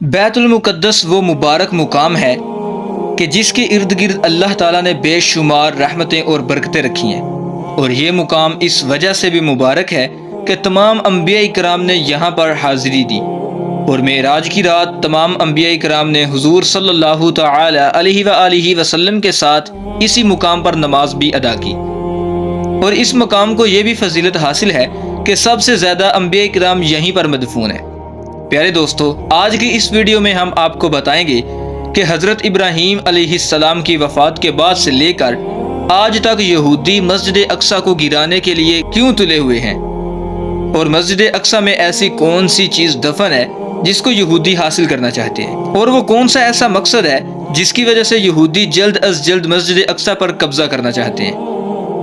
بیت المقدس وہ مبارک مقام ہے کہ جس کے ارد گرد اللہ تعالیٰ نے بے شمار رحمتیں اور برکتیں رکھی ہیں، اور یہ مقام اس وجہ سے بھی مبارک ہے کہ تمام انبیاء کرام نے یہاں پر حاضری دی، اور معراج کی رات تمام انبیاء کرام نے حضور صلی اللہ تعالی علیہ وآلہ وسلم کے ساتھ اسی مقام پر نماز بھی ادا کی۔ اور اس مقام کو یہ بھی فضیلت حاصل ہے کہ سب سے زیادہ انبیاء کرام یہیں پر مدفون ہیں۔ پیارے دوستو، آج کی اس ویڈیو میں ہم آپ کو بتائیں گے کہ حضرت ابراہیم علیہ السلام کی وفات کے بعد سے لے کر آج تک یہودی مسجد اقصی کو گرانے کے لیے کیوں تلے ہوئے ہیں، اور مسجد اقصی میں ایسی کون سی چیز دفن ہے جس کو یہودی حاصل کرنا چاہتے ہیں، اور وہ کون سا ایسا مقصد ہے جس کی وجہ سے یہودی جلد از جلد مسجد اقصی پر قبضہ کرنا چاہتے ہیں۔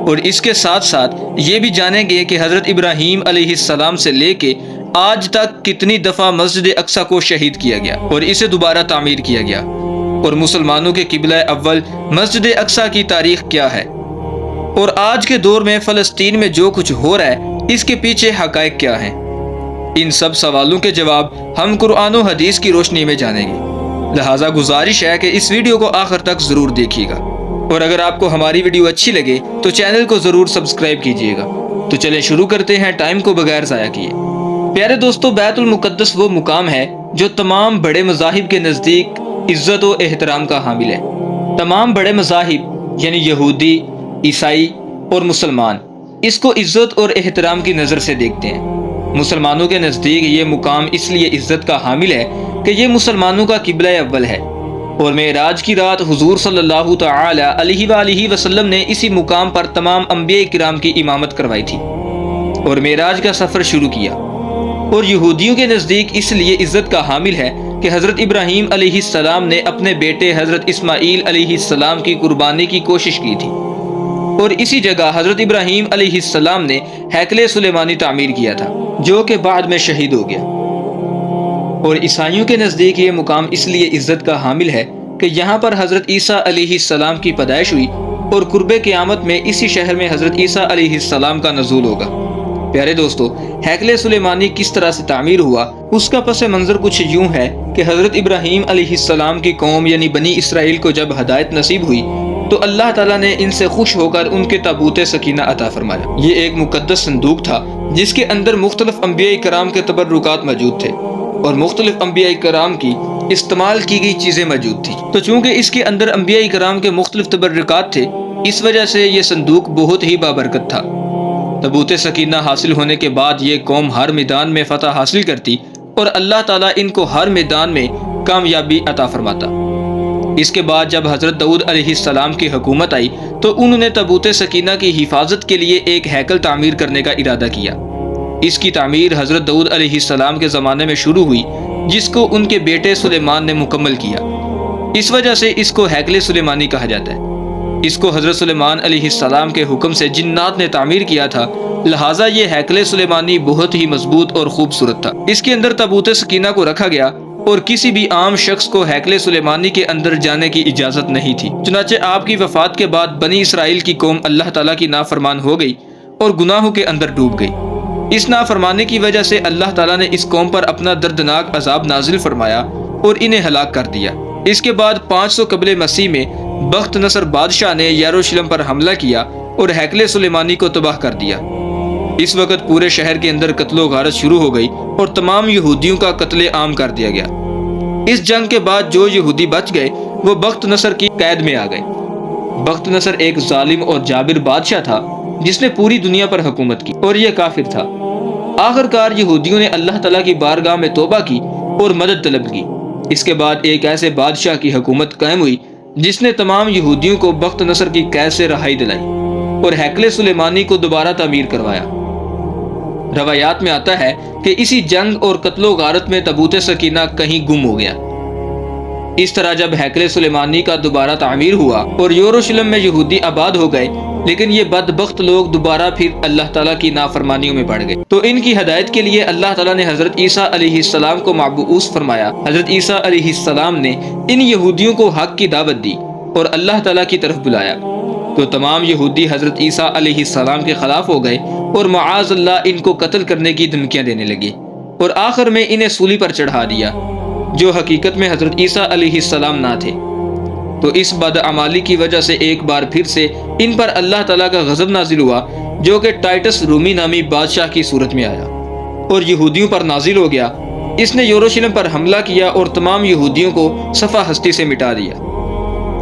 اور اس کے ساتھ ساتھ یہ بھی جانیں گے کہ حضرت ابراہیم علیہ السلام سے لے کے آج تک کتنی دفعہ مسجد اقصی کو شہید کیا گیا اور اسے دوبارہ تعمیر کیا گیا، اور مسلمانوں کے قبلہ اول مسجد اقصی کی تاریخ کیا ہے، اور آج کے دور میں فلسطین میں جو کچھ ہو رہا ہے اس کے پیچھے حقائق کیا ہیں۔ ان سب سوالوں کے جواب ہم قرآن و حدیث کی روشنی میں جانیں گے، لہٰذا گزارش ہے کہ اس ویڈیو کو آخر تک ضرور دیکھیے گا، اور اگر آپ کو ہماری ویڈیو اچھی لگے تو چینل کو ضرور سبسکرائب کیجیے گا۔ تو چلیں شروع کرتے ہیں ٹائم کو بغیر ضائع کیے۔ پیارے دوستو، بیت المقدس وہ مقام ہے جو تمام بڑے مذاہب کے نزدیک عزت و احترام کا حامل ہے۔ تمام بڑے مذاہب یعنی یہودی، عیسائی اور مسلمان اس کو عزت اور احترام کی نظر سے دیکھتے ہیں۔ مسلمانوں کے نزدیک یہ مقام اس لیے عزت کا حامل ہے کہ یہ مسلمانوں کا قبلہ اول ہے، اور معراج کی رات حضور صلی اللہ تعالی علیہ وآلہ وسلم نے اسی مقام پر تمام انبیاء کرام کی امامت کروائی تھی اور معراج کا سفر شروع کیا۔ اور یہودیوں کے نزدیک اس لیے عزت کا حامل ہے کہ حضرت ابراہیم علیہ السلام نے اپنے بیٹے حضرت اسماعیل علیہ السلام کی قربانی کی کوشش کی تھی، اور اسی جگہ حضرت ابراہیم علیہ السلام نے ہیکل سلیمانی تعمیر کیا تھا جو کہ بعد میں شہید ہو گیا۔ اور عیسائیوں کے نزدیک یہ مقام اس لیے عزت کا حامل ہے کہ یہاں پر حضرت عیسیٰ علیہ السلام کی پیدائش ہوئی، اور قرب قیامت میں اسی شہر میں حضرت عیسیٰ علیہ السلام کا نزول ہوگا۔ پیارے دوستو، ہیکل سلیمانی کس طرح سے تعمیر ہوا اس کا پس منظر کچھ یوں ہے کہ حضرت ابراہیم علیہ السلام کی قوم یعنی بنی اسرائیل کو جب ہدایت نصیب ہوئی تو اللہ تعالیٰ نے ان سے خوش ہو کر ان کے تابوت سکینہ عطا فرمایا۔ یہ ایک مقدس صندوق تھا جس کے اندر مختلف انبیاء کرام کے تبرکات موجود تھے، اور مختلف انبیاء کرام کی استعمال کی گئی چیزیں موجود تھی۔ تو چونکہ اس کے اندر انبیاء کرام کے مختلف تبرکات تھے، اس وجہ سے یہ صندوق بہت ہی بابرکت تھا۔ تابوت سکینہ حاصل ہونے کے بعد یہ قوم ہر میدان میں فتح حاصل کرتی، اور اللہ تعالیٰ ان کو ہر میدان میں کامیابی عطا فرماتا۔ اس کے بعد جب حضرت داؤد علیہ السلام کی حکومت آئی تو انہوں نے تابوت سکینہ کی حفاظت کے لیے ایک ہیکل تعمیر کرنے کا ارادہ کیا۔ اس کی تعمیر حضرت داؤد علیہ السلام کے زمانے میں شروع ہوئی، جس کو ان کے بیٹے سلیمان نے مکمل کیا۔ اس وجہ سے اس کو ہیکل سلیمانی کہا جاتا ہے۔ اس کو حضرت سلیمان علیہ السلام کے حکم سے جنات نے تعمیر کیا تھا، لہٰذا یہ ہیکل سلیمانی بہت ہی مضبوط اور خوبصورت تھا۔ اس کے اندر تابوت سکینہ کو رکھا گیا، اور کسی بھی عام شخص کو ہیکل سلیمانی کے اندر جانے کی اجازت نہیں تھی۔ چنانچہ آپ کی وفات کے بعد بنی اسرائیل کی قوم اللہ تعالیٰ کی نافرمان ہو گئی اور گناہوں کے اندر ڈوب گئی۔ اس نافرمانی کی وجہ سے اللہ تعالیٰ نے اس قوم پر اپنا دردناک عذاب نازل فرمایا اور انہیں ہلاک کر دیا۔ اس کے بعد 500 قبل مسیح میں بخت نصر بادشاہ نے یروشلم پر حملہ کیا اور ہیکل سلیمانی کو تباہ کر دیا۔ اس وقت پورے شہر کے اندر قتل و غارت شروع ہو گئی اور تمام یہودیوں کا قتل عام کر دیا گیا۔ اس جنگ کے بعد جو یہودی بچ گئے وہ بخت نصر کی قید میں آ گئے۔ بخت نصر ایک ظالم اور جابر بادشاہ تھا جس نے پوری دنیا پر حکومت کی، اور یہ کافر تھا۔ آخر کار یہودیوں نے اللہ تعالیٰ کی بارگاہ میں توبہ کی اور مدد طلب کی۔ اس کے بعد ایک ایسے بادشاہ کی حکومت قائم ہوئی جس نے تمام یہودیوں کو بخت نصر کی قید سے رہائی دلائی اور ہیکل سلیمانی کو دوبارہ تعمیر کروایا۔ روایات میں آتا ہے کہ اسی جنگ اور قتل و غارت میں تابوت سکینہ کہیں گم ہو گیا۔ اس طرح جب ہیکل سلیمانی کا دوبارہ تعمیر ہوا اور یروشلم میں یہودی آباد ہو گئے، لیکن یہ بدبخت لوگ دوبارہ پھر اللہ تعالیٰ کی نافرمانیوں میں پڑ گئے، تو ان کی ہدایت کے لیے اللہ تعالیٰ نے حضرت عیسیٰ علیہ السلام کو مبعوث فرمایا۔ حضرت عیسیٰ علیہ السلام نے ان یہودیوں کو حق کی دعوت دی اور اللہ تعالیٰ کی طرف بلایا، تو تمام یہودی حضرت عیسیٰ علیہ السلام کے خلاف ہو گئے اور معاذ اللہ ان کو قتل کرنے کی دھمکیاں دینے لگے، اور آخر میں انہیں سولی پر چڑھا دیا۔ جو حقیقت میں حضرت عیسیٰ علیہ السلام نہ تھے۔ تو اس بدعمالی کی وجہ سے ایک بار پھر سے ان پر اللہ تعالیٰ کا غضب نازل ہوا، جو کہ ٹائٹس رومی نامی بادشاہ کی صورت میں آیا اور یہودیوں پر نازل ہو گیا۔ اس نے یروشلم پر حملہ کیا اور تمام یہودیوں کو صفحہ ہستی سے مٹا دیا۔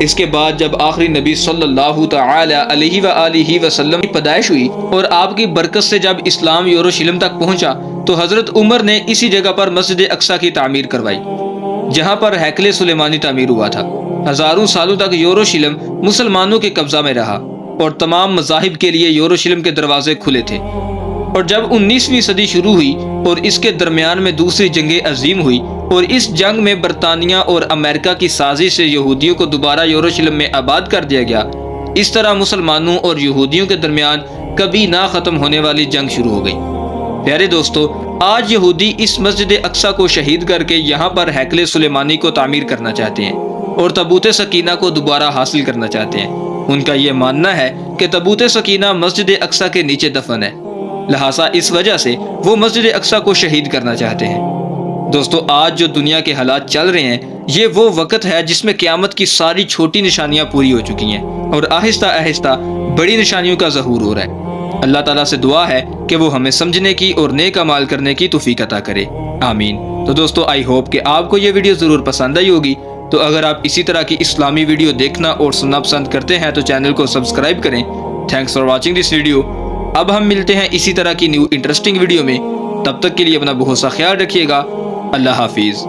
اس کے بعد جب آخری نبی صلی اللہ تعالی علیہ وآلہ وسلم کی پیدائش ہوئی اور آپ کی برکت سے جب اسلام یروشلم تک پہنچا، تو حضرت عمر نے اسی جگہ پر مسجد اقصیٰ کی تعمیر کروائی، جہاں پر ہیکل سلیمانی تعمیر ہوا تھا۔ ہزاروں سالوں تک یروشلم مسلمانوں کے قبضہ میں رہا اور تمام مذاہب کے لیے یروشلم کے دروازے کھلے تھے۔ اور جب 19ویں صدی شروع ہوئی اور اس کے درمیان میں دوسری جنگ عظیم ہوئی، اور اس جنگ میں برطانیہ اور امریکہ کی سازش سے یہودیوں کو دوبارہ یروشلم میں آباد کر دیا گیا، اس طرح مسلمانوں اور یہودیوں کے درمیان کبھی نہ ختم ہونے والی جنگ شروع ہو گئی۔ پیارے دوستو، آج یہودی اس مسجد اقصیٰ کو شہید کر کے یہاں پر ہیکل سلیمانی کو تعمیر کرنا چاہتے ہیں اور تابوت سکینہ کو دوبارہ حاصل کرنا چاہتے ہیں۔ ان کا یہ ماننا ہے کہ تابوت سکینہ مسجد اقصیٰ کے نیچے دفن ہے، لہٰذا اس وجہ سے وہ مسجد اقصیٰ کو شہید کرنا چاہتے ہیں۔ دوستو، آج جو دنیا کے حالات چل رہے ہیں، یہ وہ وقت ہے جس میں قیامت کی ساری چھوٹی نشانیاں پوری ہو چکی ہیں اور آہستہ آہستہ بڑی نشانیوں کا ظہور ہو رہا ہے۔ اللہ تعالیٰ سے دعا ہے کہ وہ ہمیں سمجھنے کی اور نیک اعمال کرنے کی توفیق عطا کرے، آمین۔ تو دوستو، آئی ہوپ کہ آپ کو یہ ویڈیو ضرور پسند آئی ہوگی۔ تو اگر آپ اسی طرح کی اسلامی ویڈیو دیکھنا اور سننا پسند کرتے ہیں تو چینل کو سبسکرائب کریں۔ Thanks for watching this video. اب ہم ملتے ہیں اسی طرح کی نیو انٹرسٹنگ ویڈیو میں، تب تک کے لیے اپنا بہت سا خیال رکھیے گا۔ اللہ حافظ۔